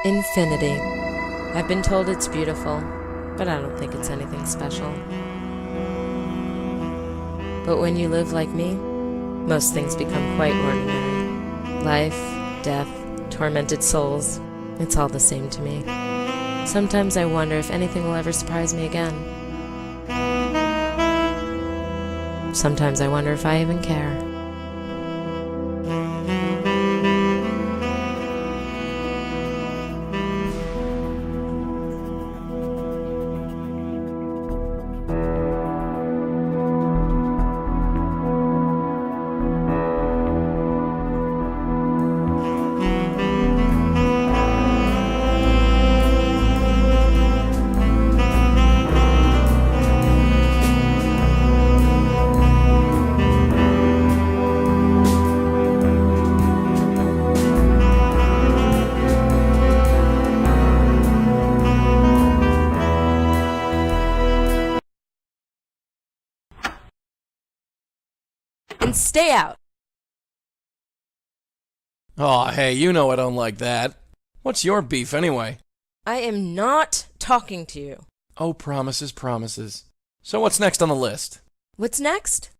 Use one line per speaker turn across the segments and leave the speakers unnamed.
Infinity. I've been told it's beautiful, but I don't think it's anything special. But when you live like me, most things become quite ordinary. Life, death, tormented souls, it's all the same to me. Sometimes I wonder if anything will ever surprise me again. Sometimes I wonder if I even care. And stay out.
Aw, hey, you know I don't like that. What's your beef anyway?
I am not talking to you.
Oh, promises, promises. So what's next on the list?
What's next?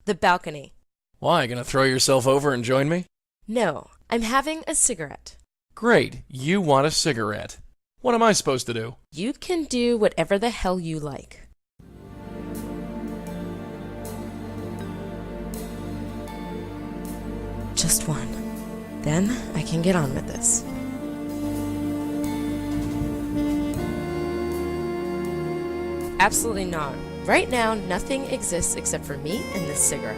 The balcony.
Why, gonna throw yourself over and join me?
No, I'm having a cigarette.
Great, you want a cigarette. What am I supposed to do?
You can do whatever the hell you like. Just one. Then I can get on with this. Absolutely not. Right now, nothing exists except for me and this cigarette.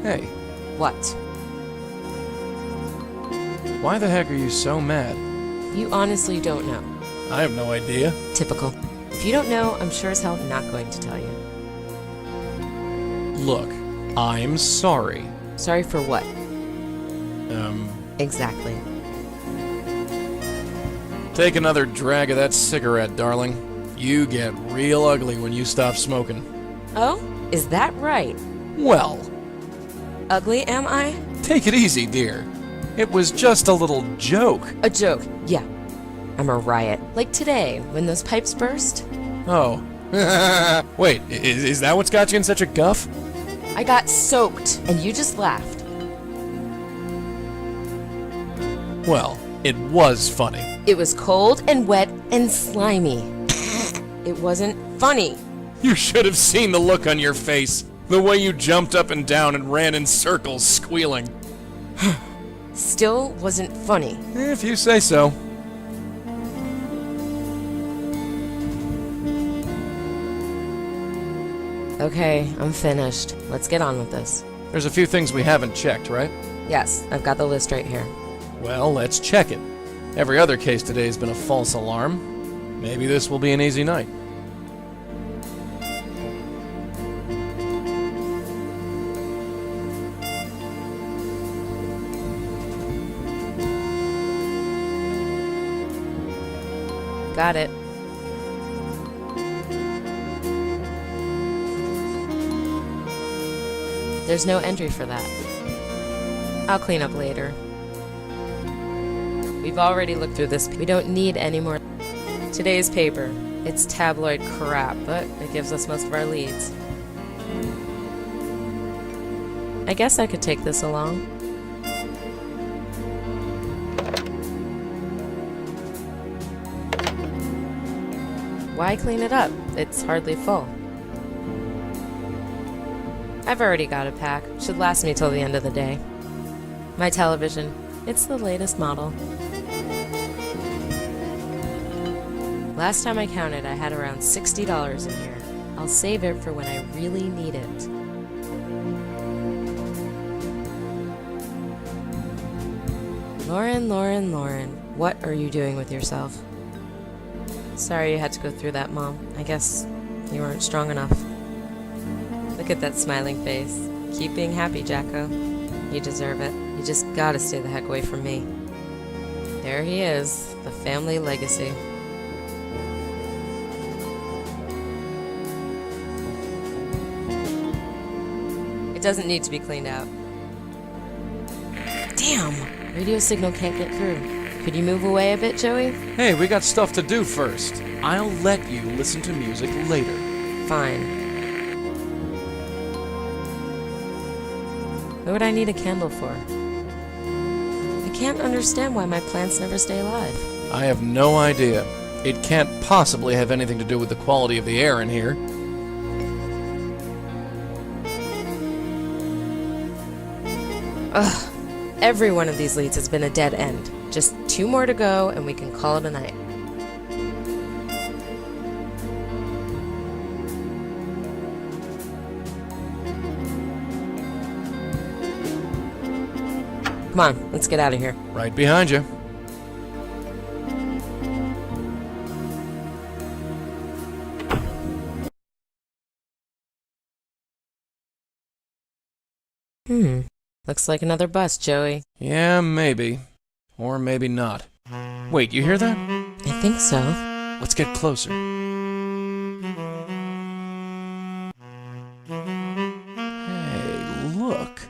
Hey,
What?
why the heck are you so mad?
You honestly don't know.
I have no idea.
Typical. If you don't know, I'm sure as hell not going to tell you.
Look, I'm sorry.
Sorry for what? Exactly.
Take another drag of that cigarette, darling. You get real ugly when you stop smoking.
Oh? Is that right?
Well,
Ugly, am I?
take it easy, dear. It was just a little joke.
A joke. Yeah. I'm a riot. Like today, when those pipes burst.
Oh. Wait, is that what's got you in such a guff?
I got soaked, and you just laughed.
Well, it was funny.
It was cold and wet and slimy. It wasn't funny.
You should have seen the look on your face. The way you jumped up and down and ran in circles, squealing.
Still wasn't funny.
If you say so.
Okay, I'm finished. Let's get on with this.
There's a few things we haven't checked, right?
Yes, I've got the list right here.
Well, let's check it. Every other case today has been a false alarm. Maybe this will be an easy night.
Got it. There's no entry for that. I'll clean up later. We've already looked through this. We don't need any more. Today's paper. It's tabloid crap, but it gives us most of our leads. I guess I could take this along. Why clean it up? It's hardly full. I've already got a pack. Should last me till the end of the day. My television. It's the latest model. Last time I counted, I had around $60 in here. I'll save it for when I really need it. Lauren, what are you doing with yourself? Sorry you had to go through that, Mom. I guess you weren't strong enough. Look at that smiling face. Keep being happy, Jacko. You deserve it. You just gotta stay the heck away from me. There he is, the family legacy. It doesn't need to be cleaned out. Damn! Radio signal can't get through. Could you move away a bit, Joey?
Hey, we got stuff to do first. I'll let you listen to music later.
Fine. What would I need a candle for? I can't understand why my plants never stay alive.
I have no idea. It can't possibly have anything to do with the quality of the air in here.
Ugh. Every one of these leads has been a dead end. Just 2 more to go and we can call it a night. Come on, let's get out of here.
Right behind you.
Looks like another bus, Joey.
Yeah, maybe. Or maybe not. Wait, you hear that?
I think so.
Let's get closer. Hey, look.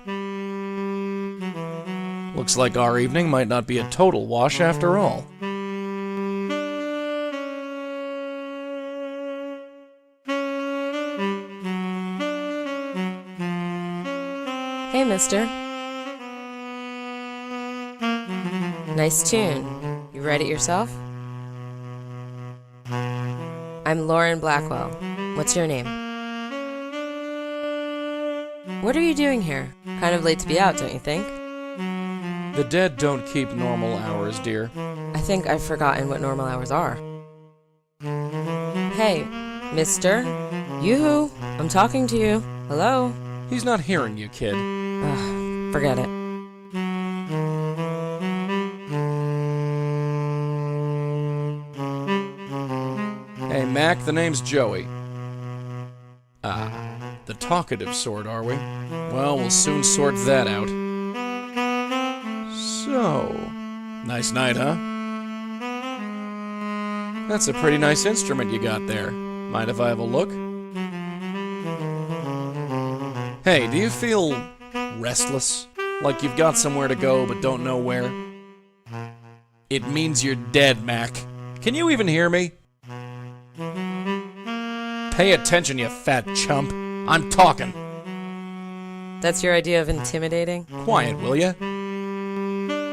Looks like our evening might not be a total wash after all.
Hey, mister. Nice tune. You write it yourself? I'm Lauren Blackwell. What's your name? What are you doing here? Kind of late to be out, don't you think?
The dead don't keep normal hours, dear.
I think I've forgotten what normal hours are. Hey, mister. Yoo-hoo! I'm talking to you. Hello?
He's not hearing you, kid.
Ugh, forget it.
Hey, Mac, the name's Joey. Ah, the talkative sort, are we? Well, we'll soon sort that out. So, nice night, huh? That's a pretty nice instrument you got there. Mind if I have a look? Hey, do you feel restless? Like you've got somewhere to go but don't know where? It means you're dead, Mac. Can you even hear me? Pay attention, you fat chump. I'm talking.
That's your idea of intimidating?
Quiet, will ya?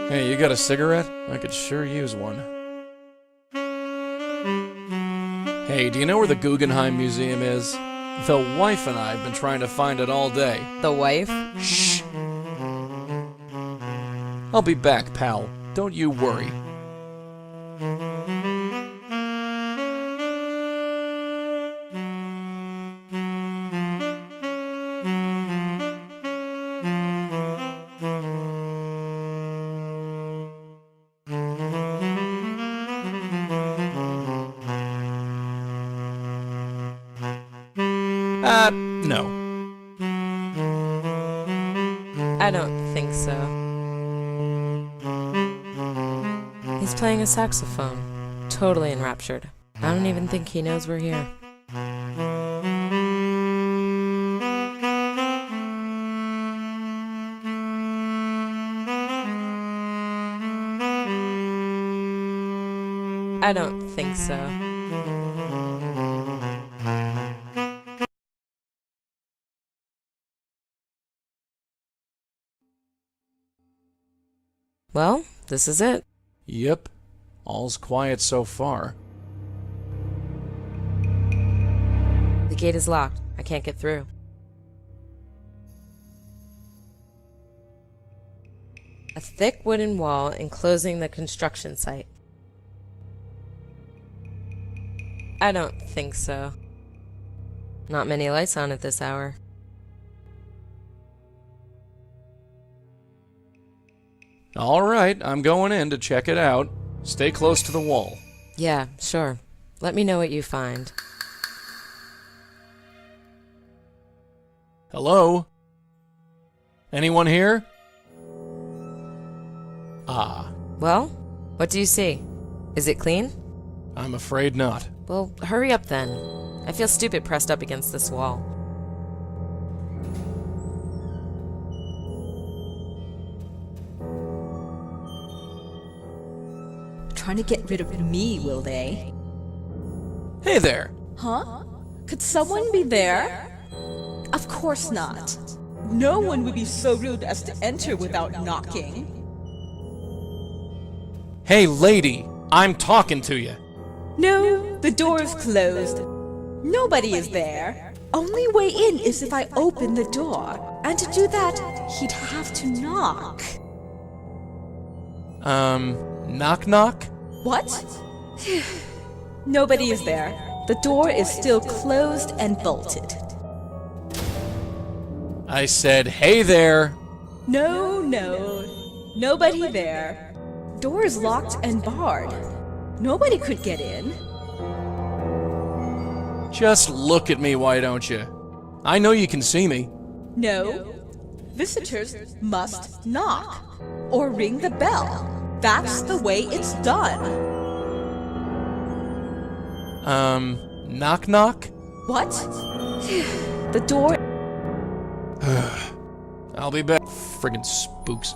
Hey, you got a cigarette? I could sure use one. Hey, do you know where the Guggenheim Museum is? The wife and I have been trying to find it all day.
The wife?
Shh! I'll be back, pal. Don't you worry. No.
I don't think so. He's playing a saxophone. Totally enraptured. I don't even think he knows we're here. I don't think so. Well, this is it.
Yep. All's quiet so far.
The gate is locked. I can't get through. A thick wooden wall enclosing the construction site. I don't think so. Not many lights on at this hour.
All right, I'm going in to check it out. Stay close to the wall.
Yeah, sure. Let me know what you find.
Hello? Anyone here? Ah,
Well, what do you see? Is it clean?
I'm afraid not.
Well, hurry up then. I feel stupid pressed up against this wall.
Trying to get rid of me, will they?
Hey there!
Huh? Could someone be there? Of course not. No one would be so rude as to enter without knocking.
Hey lady, I'm talking to you.
No, the door is closed. Nobody is there. Only way in is if I open the door. And to do that, he'd have to knock.
Knock knock?
What? Nobody is there. The door is still closed and bolted.
I said, hey there!
No, nobody there. Door is locked and barred. Nobody could get in.
Just look at me, why don't you? I know you can see me.
No. Visitors must knock or ring the bell. That's the way it's done.
Knock knock?
What? The door...
I'll be back. Friggin' spooks.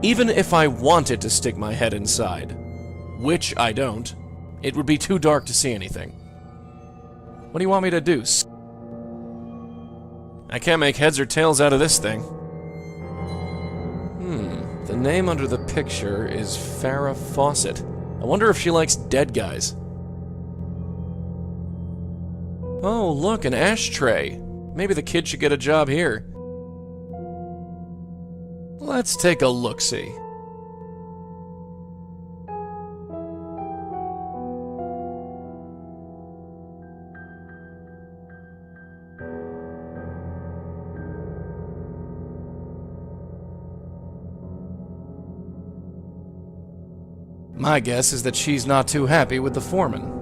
Even if I wanted to stick my head inside, which I don't, it would be too dark to see anything. What do you want me to do? I can't make heads or tails out of this thing. The name under the picture is Farrah Fawcett. I wonder if she likes dead guys. Oh, look, an ashtray. Maybe the kid should get a job here. Let's take a look-see. My guess is that she's not too happy with the foreman.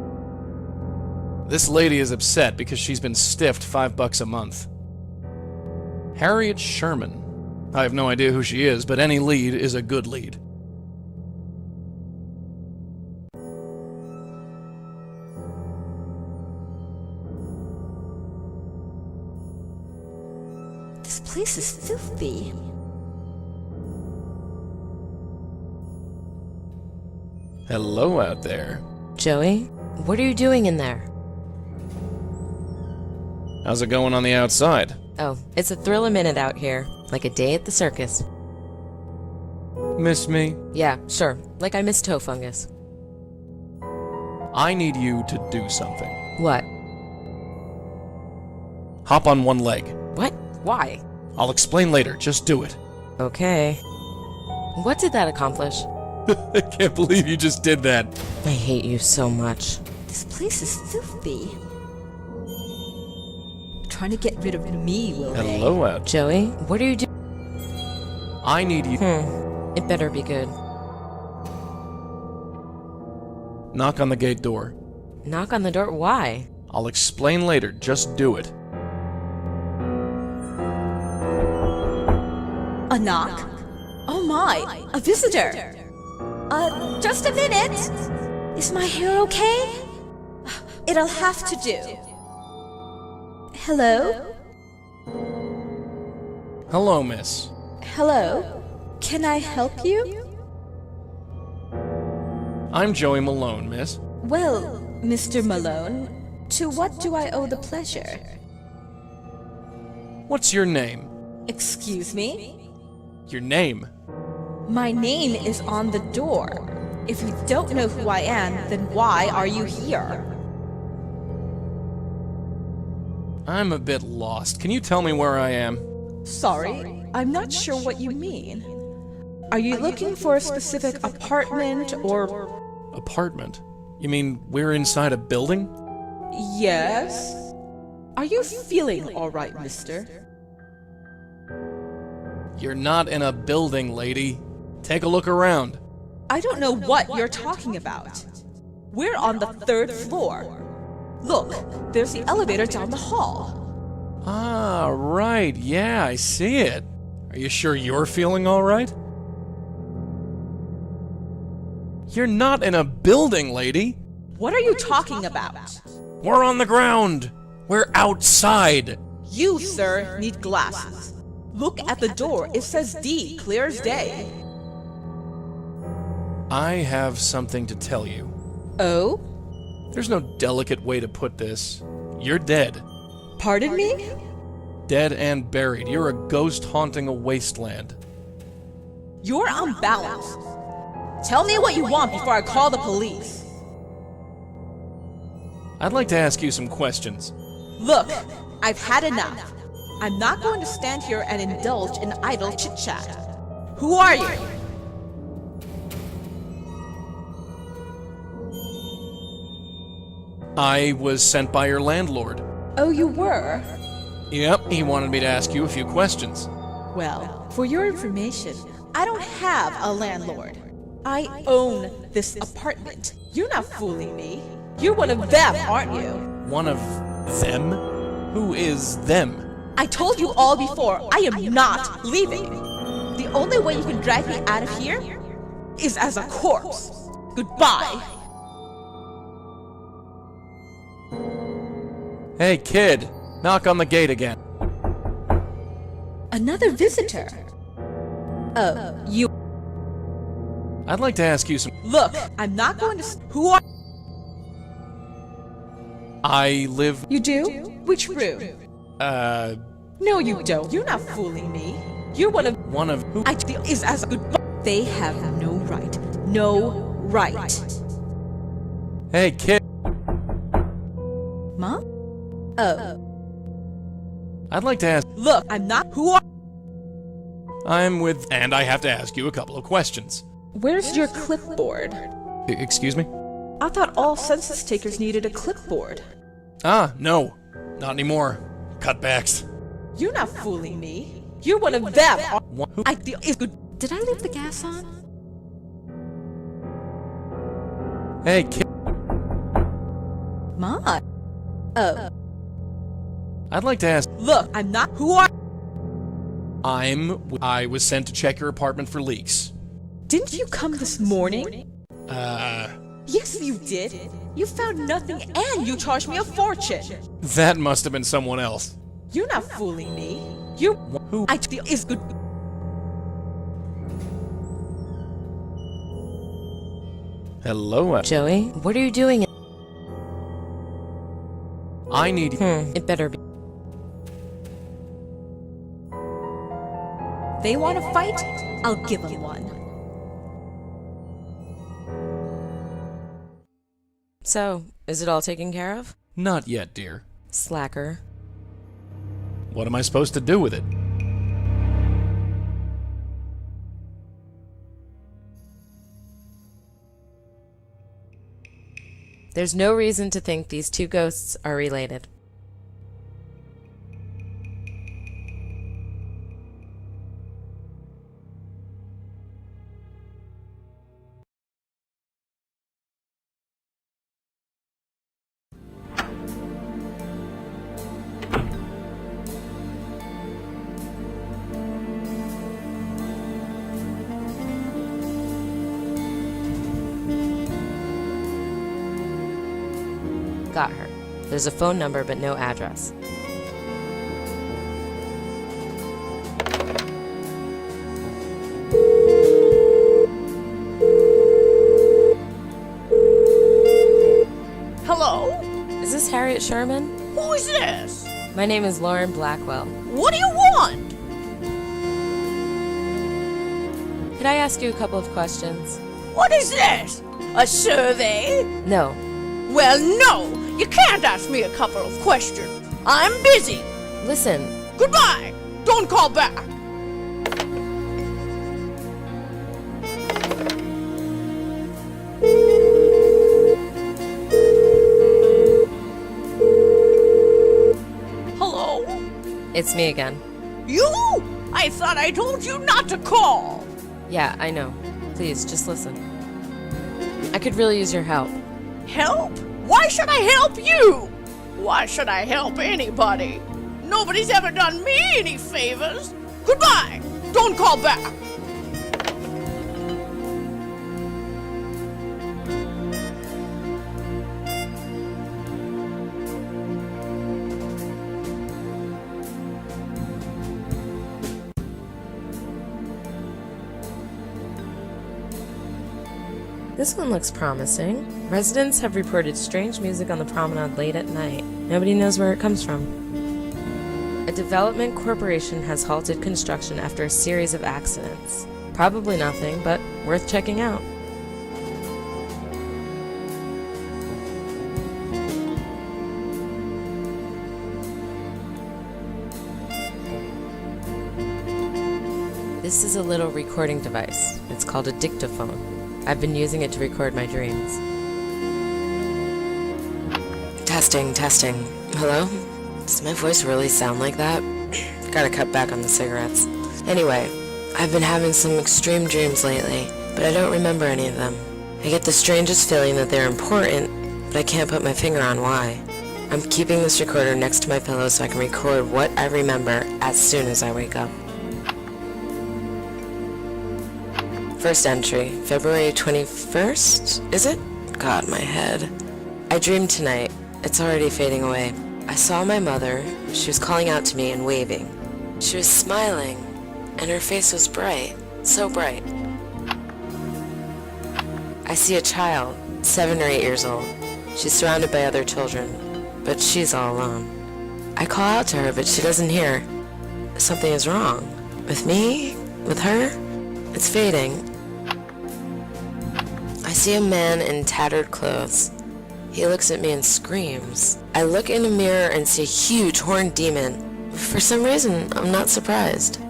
This lady is upset because she's been stiffed $5 a month. Harriet Sherman. I have no idea who she is, but any lead is a good lead.
This place is filthy.
Hello out there.
Joey, what are you doing in there?
How's it going on the outside?
Oh, it's a thrill a minute out here, like a day at the circus.
Miss me?
Yeah, sure, like I miss toe fungus.
I need you to do something.
What?
Hop on one leg.
What? Why?
I'll explain later, just do it.
Okay. What did that accomplish?
I can't believe you just did that.
I hate you so much.
This place is filthy. Trying to get rid of me, will they?
Hello out.
Joey, what are you doing?
I need you.
It better be good.
Knock on the gate door.
Knock on the door? Why?
I'll explain later, just do it.
A knock? Oh my, a visitor! Just a minute! Is my hair okay? It'll have to do. Hello?
Hello, miss.
Hello? Can I help you?
I'm Joey Malone, miss.
Well, Mr. Malone, to what do I owe the pleasure?
What's your name?
Excuse me?
Your name?
My name is on the door. If you don't know who I am, then why are you here?
I'm a bit lost. Can you tell me where I am?
Sorry, I'm not sure what you mean. Are you looking for a specific apartment or...
Apartment? You mean we're inside a building?
Yes? Are you feeling all right, mister?
You're not in a building, lady. Take a look around.
I don't know what you're talking about. We're on the 3rd floor. Look, there's the elevator down the hall.
Ah, right. Yeah, I see it. Are you sure you're feeling all right? You're not in a building, lady.
What are you talking about?
We're on the ground. We're outside.
You, sir, need glasses. Look at the door. It says D, clear as day.
I have something to tell you.
Oh?
There's no delicate way to put this. You're dead.
Pardon me?
Dead and buried. You're a ghost haunting a wasteland.
You're unbalanced. Tell me what you want before I call the police.
I'd like to ask you some questions.
Look, I've had enough. I'm not going to stand here and indulge in idle chit-chat. Who are you?
I was sent by your landlord.
Oh, you were?
Yep, he wanted me to ask you a few questions.
Well, for your information, I don't have a landlord. I own this apartment. You're not fooling me. You're one of them, aren't you?
One of them? Who is them?
I told you all before, I am not leaving. The only way you can drag me out of here is as a corpse. Goodbye.
Hey, kid. Knock on the gate again.
Another visitor. Oh, you...
I'd like to ask you some...
Look, I'm not going to... Who are...
I live...
You do? Which room? No, you don't. You're not fooling me. You're one of...
One of who?
Is as a goodbye. They have no right. No right.
Hey, kid.
Mom? Oh.
I'd like to ask...
Look, I'm not... Who are...
I'm with... And I have to ask you a couple of questions.
Where's your clipboard?
Excuse me?
I thought all census takers needed a clipboard.
Ah, no. Not anymore. Cutbacks.
You're not fooling me. You're one of them.
Who?
Is good. Did I leave the gas on?
Hey, kid.
Ma. Oh.
I'd like to ask...
Look, I'm not... Who are...
I was sent to check your apartment for leaks.
Didn't you come this morning? Yes, you did. You found nothing and you charged me a fortune.
That must have been someone else.
You're not fooling me. You're...
Who?
Is good...
Hello?
Joey, what are you doing?
I need...
It better be.
They want to fight? I'll give them one.
So, is it all taken care of?
Not yet, dear.
Slacker.
What am I supposed to do with it?
There's no reason to think these two ghosts are related. Got her. There's a phone number but no address.
Hello?
Is this Harriet Sherman?
Who is this?
My name is Lauren Blackwell.
What do you want?
Could I ask you a couple of questions?
What is this? A survey?
No.
Well, no! You can't ask me a couple of questions. I'm busy.
Listen.
Goodbye! Don't call back! Hello?
It's me again.
You? I thought I told you not to call!
Yeah, I know. Please, just listen. I could really use your help.
Help? Why should I help you?
Why should I help anybody? Nobody's ever done me any favors. Goodbye! Don't call back!
This one looks promising. Residents have reported strange music on the promenade late at night. Nobody knows where it comes from. A development corporation has halted construction after a series of accidents. Probably nothing, but worth checking out. This is a little recording device. It's called a dictaphone. I've been using it to record my dreams. Testing. Hello? Does my voice really sound like that? Gotta cut back on the cigarettes. Anyway, I've been having some extreme dreams lately, but I don't remember any of them. I get the strangest feeling that they're important, but I can't put my finger on why. I'm keeping this recorder next to my pillow so I can record what I remember as soon as I wake up. First entry, February 21st, is it? God, my head. I dreamed tonight. It's already fading away. I saw my mother. She was calling out to me and waving. She was smiling, and her face was bright, so bright. I see a child, 7 or 8 years old. She's surrounded by other children, but she's all alone. I call out to her, but she doesn't hear. Something is wrong. With me? With her? It's fading. I see a man in tattered clothes. He looks at me and screams. I look in a mirror and see a huge horned demon. For some reason, I'm not surprised.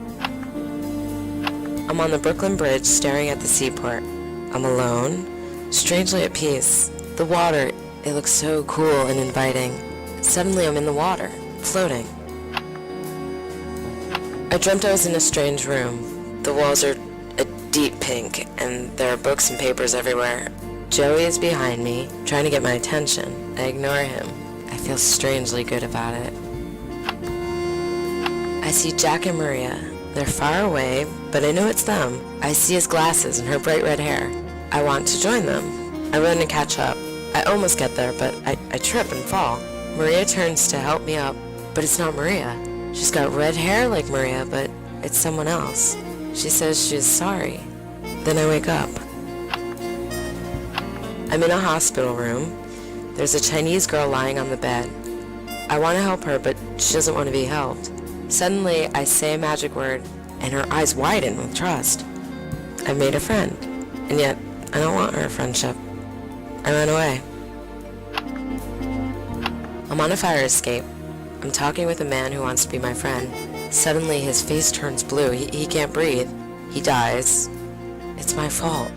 I'm on the Brooklyn Bridge staring at the seaport. I'm alone, strangely at peace. The water, it looks so cool and inviting. Suddenly I'm in the water, floating. I dreamt I was in a strange room. The walls are a deep pink, and there are books and papers everywhere. Joey is behind me, trying to get my attention. I ignore him. I feel strangely good about it. I see Jack and Maria. They're far away, but I know it's them. I see his glasses and her bright red hair. I want to join them. I run to catch up. I almost get there, but I trip and fall. Maria turns to help me up, but it's not Maria. She's got red hair like Maria, but it's someone else. She says she's sorry. Then I wake up. I'm in a hospital room. There's a Chinese girl lying on the bed. I want to help her, but she doesn't want to be helped. Suddenly, I say a magic word, and her eyes widen with trust. I've made a friend, and yet I don't want her friendship. I run away. I'm on a fire escape. I'm talking with a man who wants to be my friend. Suddenly, his face turns blue. He can't breathe. He dies. It's my fault.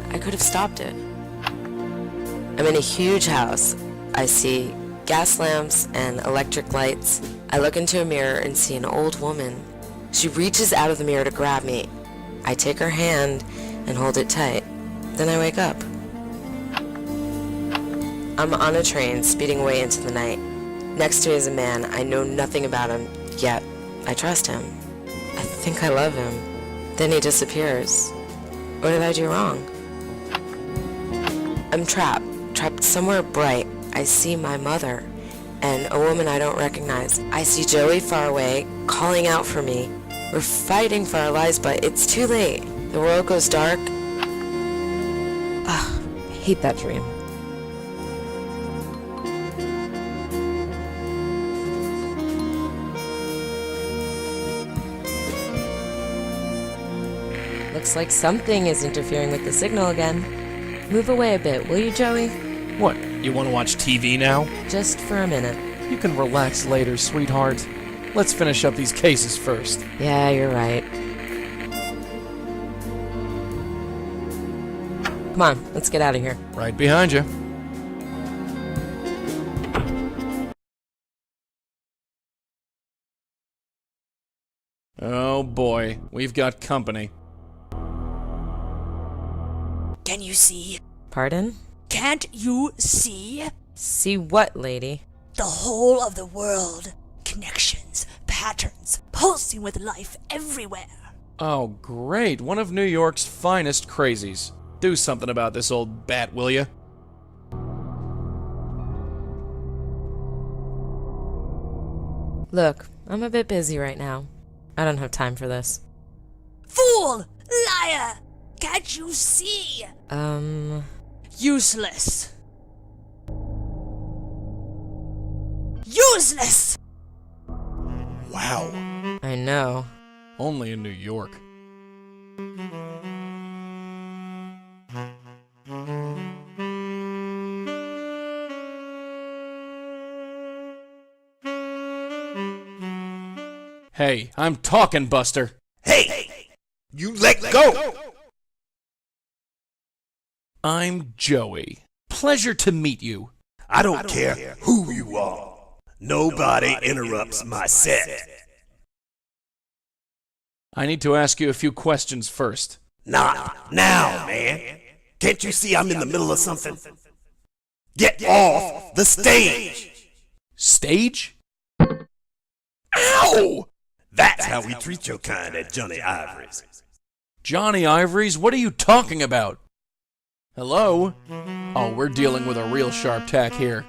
I could have stopped it. I'm in a huge house. I see gas lamps and electric lights. I look into a mirror and see an old woman. She reaches out of the mirror to grab me. I take her hand and hold it tight. Then I wake up. I'm on a train speeding away into the night. Next to me is a man. I know nothing about him, yet I trust him. I think I love him. Then he disappears. What did I do wrong? I'm trapped somewhere bright. I see my mother and a woman I don't recognize. I see Joey far away, calling out for me. We're fighting for our lives, but it's too late. The world goes dark. Ugh, I hate that dream. Looks like something is interfering with the signal again. Move away a bit, will you, Joey?
What, you want to watch TV now?
Just for a minute.
You can relax later, sweetheart. Let's finish up these cases first.
Yeah, you're right. Come on, let's get out of here.
Right behind you. Oh boy, we've got company.
Can you see?
Pardon?
Can't you see?
See what, lady?
The whole of the world. Connections, patterns, pulsing with life everywhere.
Oh, great. One of New York's finest crazies. Do something about this old bat, will ya?
Look, I'm a bit busy right now. I don't have time for this.
Fool! Liar! Can't you see? Useless. Useless!
Wow.
I know.
Only in New York. Hey, I'm talking, Buster.
Hey! You let go!
I'm Joey. Pleasure to meet you.
I don't care who you are. Nobody interrupts my set.
I need to ask you a few questions first.
Not now, man. Can't you see I'm in the middle of something? Get off the stage!
Stage?
Ow! That's how we treat your kind at Johnny Ivory's.
Johnny Ivory's? What are you talking about? Hello? Oh, we're dealing with a real sharp tack here.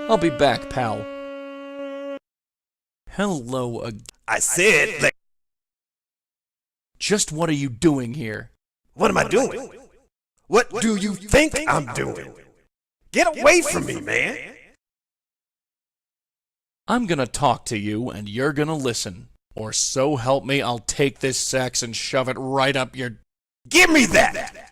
I'll be back, pal. Hello again.
I said,
Just what are you doing here?
what am I doing? What do you think I'm doing? Get away from me, man!
I'm gonna talk to you, and you're gonna listen. Or so help me, I'll take this sax and shove it right up your...
Give me that!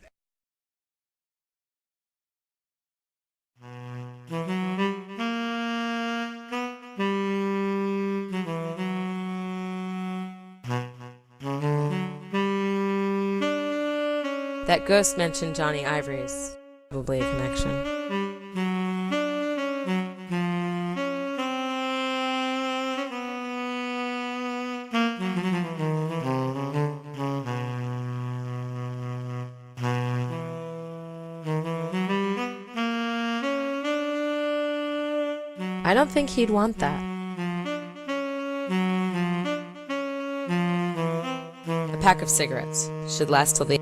That ghost mentioned Johnny Ivory's. Probably a connection. I don't think he'd want that. A pack of cigarettes should last till the...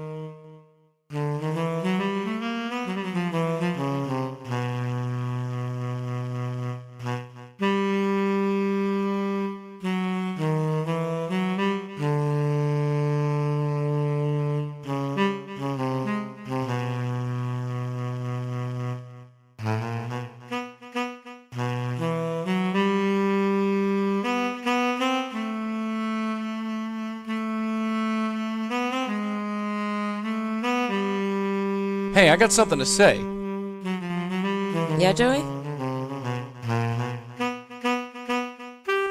Hey, I got something to say.
Yeah, Joey?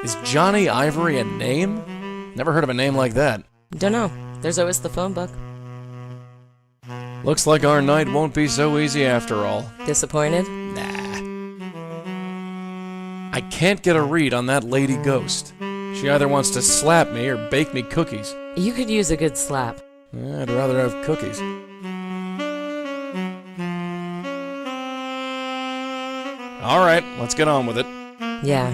Is Johnny Ivory a name? Never heard of a name like that.
Dunno. There's always the phone book.
Looks like our night won't be so easy after all.
Disappointed?
Nah. I can't get a read on that lady ghost. She either wants to slap me or bake me cookies.
You could use a good slap.
I'd rather have cookies. Alright, let's get on with it.
Yeah.